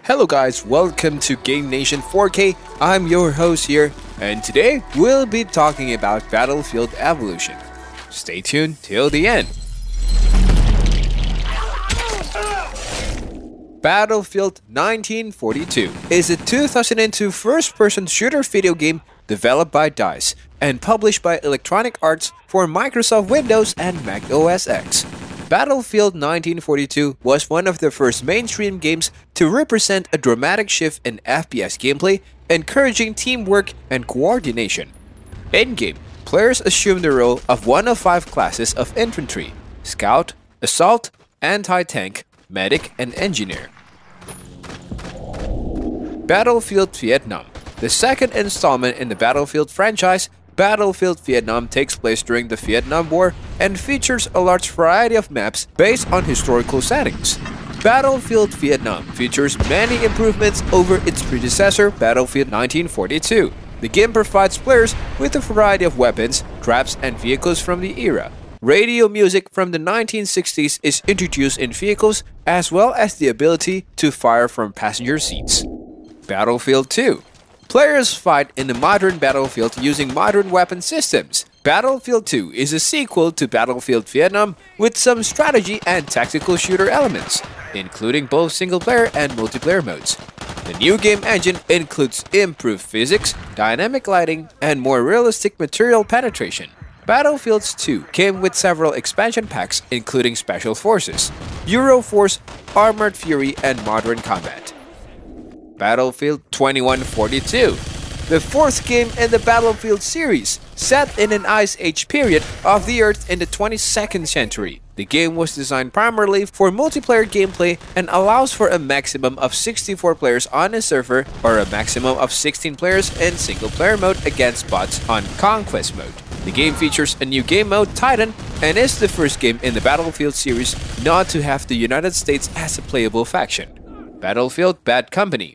Hello guys, welcome to Game Nation 4K. I'm your host here, and today we'll be talking about Battlefield Evolution. Stay tuned till the end. Battlefield 1942 is a 2002 first-person shooter video game developed by DICE and published by Electronic Arts for Microsoft Windows and Mac OS X. Battlefield 1942 was one of the first mainstream games to represent a dramatic shift in FPS gameplay, encouraging teamwork and coordination. In-game, players assume the role of one of 5 classes of infantry: Scout, Assault, Anti-Tank, Medic, and Engineer. Battlefield Vietnam. The second installment in the Battlefield franchise, Battlefield Vietnam takes place during the Vietnam War and features a large variety of maps based on historical settings. Battlefield Vietnam features many improvements over its predecessor, Battlefield 1942. The game provides players with a variety of weapons, traps, and vehicles from the era. Radio music from the 1960s is introduced in vehicles, as well as the ability to fire from passenger seats. Battlefield 2. Players fight in the modern Battlefield using modern weapon systems. Battlefield 2 is a sequel to Battlefield Vietnam with some strategy and tactical shooter elements, including both single-player and multiplayer modes. The new game engine includes improved physics, dynamic lighting, and more realistic material penetration. Battlefield 2 came with several expansion packs, including Special Forces, Euroforce, Armored Fury, and Modern Combat. Battlefield 2142, the 4th game in the Battlefield series, set in an Ice Age period of the Earth in the 22nd century. The game was designed primarily for multiplayer gameplay and allows for a maximum of 64 players on a server or a maximum of 16 players in single-player mode against bots on Conquest mode. The game features a new game mode, Titan, and is the first game in the Battlefield series not to have the United States as a playable faction. Battlefield Bad Company.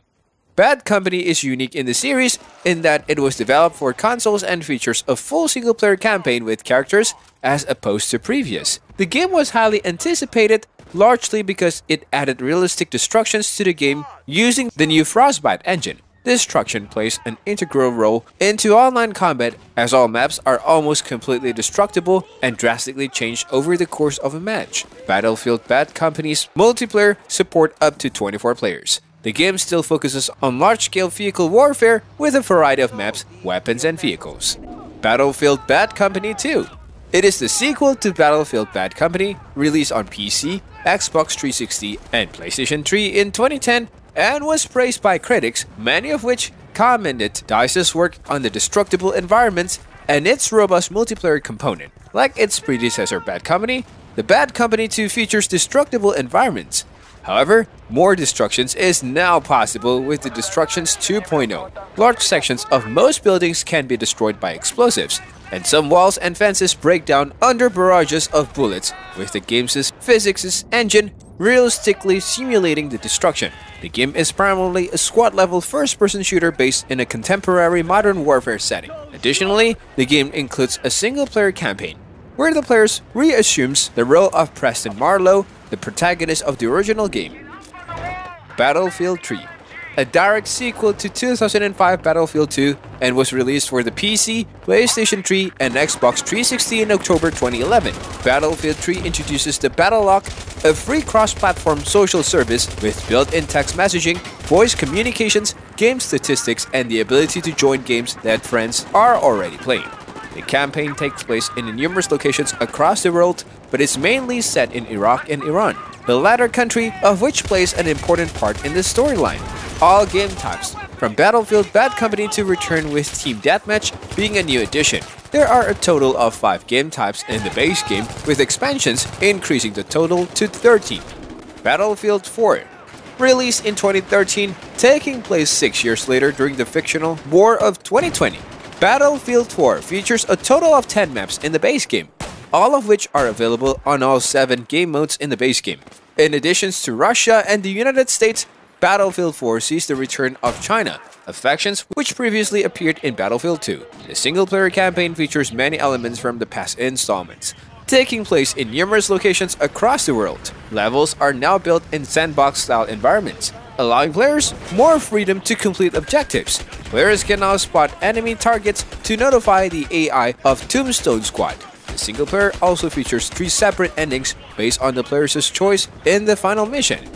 Bad Company is unique in the series in that it was developed for consoles and features a full single-player campaign with characters as opposed to previous. The game was highly anticipated, largely because it added realistic destructions to the game using the new Frostbite engine. Destruction plays an integral role into online combat, as all maps are almost completely destructible and drastically change over the course of a match. Battlefield Bad Company's multiplayer support up to 24 players. The game still focuses on large-scale vehicle warfare with a variety of maps, weapons, and vehicles. Battlefield Bad Company 2. It is the sequel to Battlefield Bad Company, released on PC, Xbox 360, and PlayStation 3 in 2010, and was praised by critics, many of which commended DICE's work on the destructible environments and its robust multiplayer component. Like its predecessor Bad Company, the Bad Company 2 features destructible environments. However, more destructions is now possible with the Destructions 2.0. Large sections of most buildings can be destroyed by explosives, and some walls and fences break down under barrages of bullets, with the game's physics engine realistically simulating the destruction. The game is primarily a squad-level first-person shooter based in a contemporary modern warfare setting. Additionally, the game includes a single-player campaign, where the player reassumes the role of Preston Marlowe, the protagonist of the original game. Battlefield 3, a direct sequel to 2005 Battlefield 2, and was released for the PC, PlayStation 3, and Xbox 360 in October 2011. Battlefield 3 introduces the Battle Log, a free cross-platform social service with built-in text messaging, voice communications, game statistics, and the ability to join games that friends are already playing. The campaign takes place in numerous locations across the world, but is mainly set in Iraq and Iran, the latter country of which plays an important part in the storyline. All game types, from Battlefield Bad Company to return with Team Deathmatch being a new addition. There are a total of 5 game types in the base game, with expansions increasing the total to 13. Battlefield 4. Released in 2013, taking place 6 years later during the fictional War of 2020. Battlefield 4 features a total of 10 maps in the base game, all of which are available on all 7 game modes in the base game. In addition to Russia and the United States, Battlefield 4 sees the return of China, a faction which previously appeared in Battlefield 2. The single-player campaign features many elements from the past installments, taking place in numerous locations across the world. Levels are now built in sandbox-style environments, allowing players more freedom to complete objectives. Players can now spot enemy targets to notify the AI of Tombstone Squad. The single player also features 3 separate endings based on the player's choice in the final mission.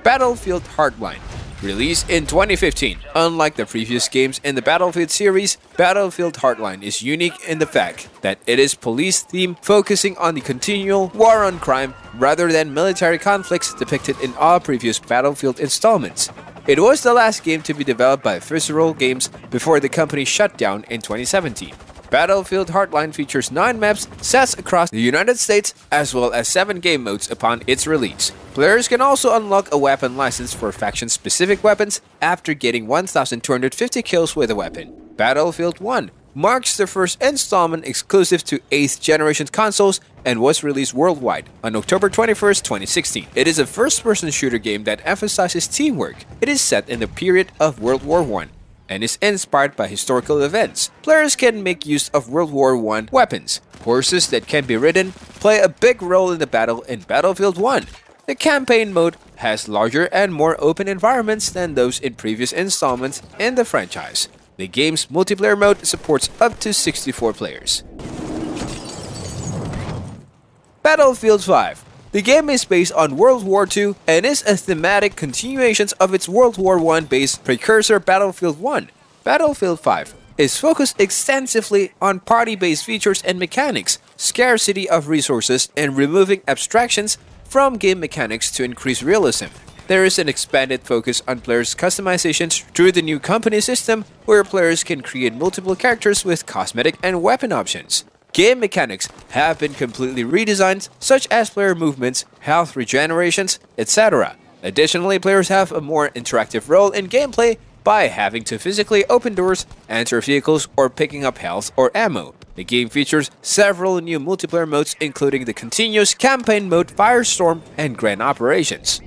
Battlefield Hardline. Released in 2015, unlike the previous games in the Battlefield series, Battlefield Hardline is unique in the fact that it is police-themed, focusing on the continual war on crime rather than military conflicts depicted in all previous Battlefield installments. It was the last game to be developed by Visceral Games before the company shut down in 2017. Battlefield Hardline features 9 maps set across the United States as well as 7 game modes upon its release. Players can also unlock a weapon license for faction-specific weapons after getting 1,250 kills with a weapon. Battlefield 1 marks the first installment exclusive to 8th generation consoles and was released worldwide on October 21, 2016. It is a first-person shooter game that emphasizes teamwork. It is set in the period of World War I and is inspired by historical events. Players can make use of World War I weapons. Horses that can be ridden play a big role in the battle in Battlefield 1. The campaign mode has larger and more open environments than those in previous installments in the franchise. The game's multiplayer mode supports up to 64 players. Battlefield 5. The game is based on World War II and is a thematic continuation of its World War I-based precursor Battlefield 1. Battlefield 5 is focused extensively on party-based features and mechanics, scarcity of resources, and removing abstractions from game mechanics to increase realism. There is an expanded focus on players' customizations through the new company system, where players can create multiple characters with cosmetic and weapon options. Game mechanics have been completely redesigned, such as player movements, health regenerations, etc. Additionally, players have a more interactive role in gameplay by having to physically open doors, enter vehicles, or picking up health or ammo. The game features several new multiplayer modes, including the continuous campaign mode Firestorm and Grand Operations.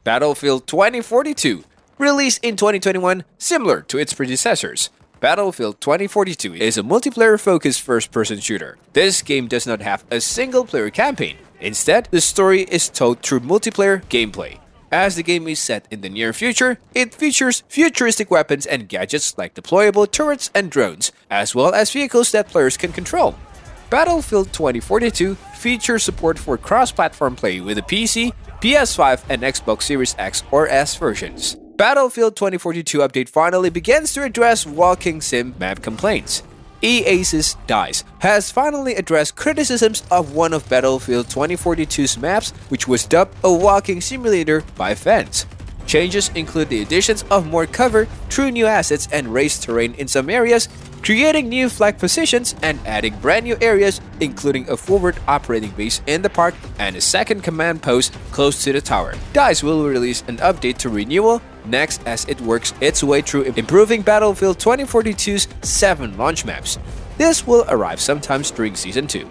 Battlefield 2042. Released in 2021, similar to its predecessors, Battlefield 2042 is a multiplayer-focused first-person shooter. This game does not have a single-player campaign. Instead, the story is told through multiplayer gameplay. As the game is set in the near future, it features futuristic weapons and gadgets like deployable turrets and drones, as well as vehicles that players can control. Battlefield 2042 features support for cross-platform play with the PC, PS5, and Xbox Series X or S versions. Battlefield 2042 update finally begins to address walking sim map complaints. EA's DICE has finally addressed criticisms of one of Battlefield 2042's maps, which was dubbed a walking simulator by fans. Changes include the additions of more cover, true new assets, and raised terrain in some areas, creating new flag positions and adding brand new areas, including a forward operating base in the park and a second command post close to the tower. DICE will release an update to Renewal next as it works its way through improving Battlefield 2042's 7 launch maps. This will arrive sometime during Season 2.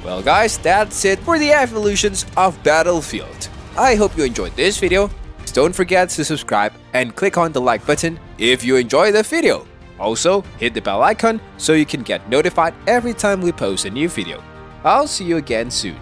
Well guys, that's it for the evolutions of Battlefield. I hope you enjoyed this video. Don't forget to subscribe and click on the like button if you enjoy the video. Also, hit the bell icon so you can get notified every time we post a new video. I'll see you again soon.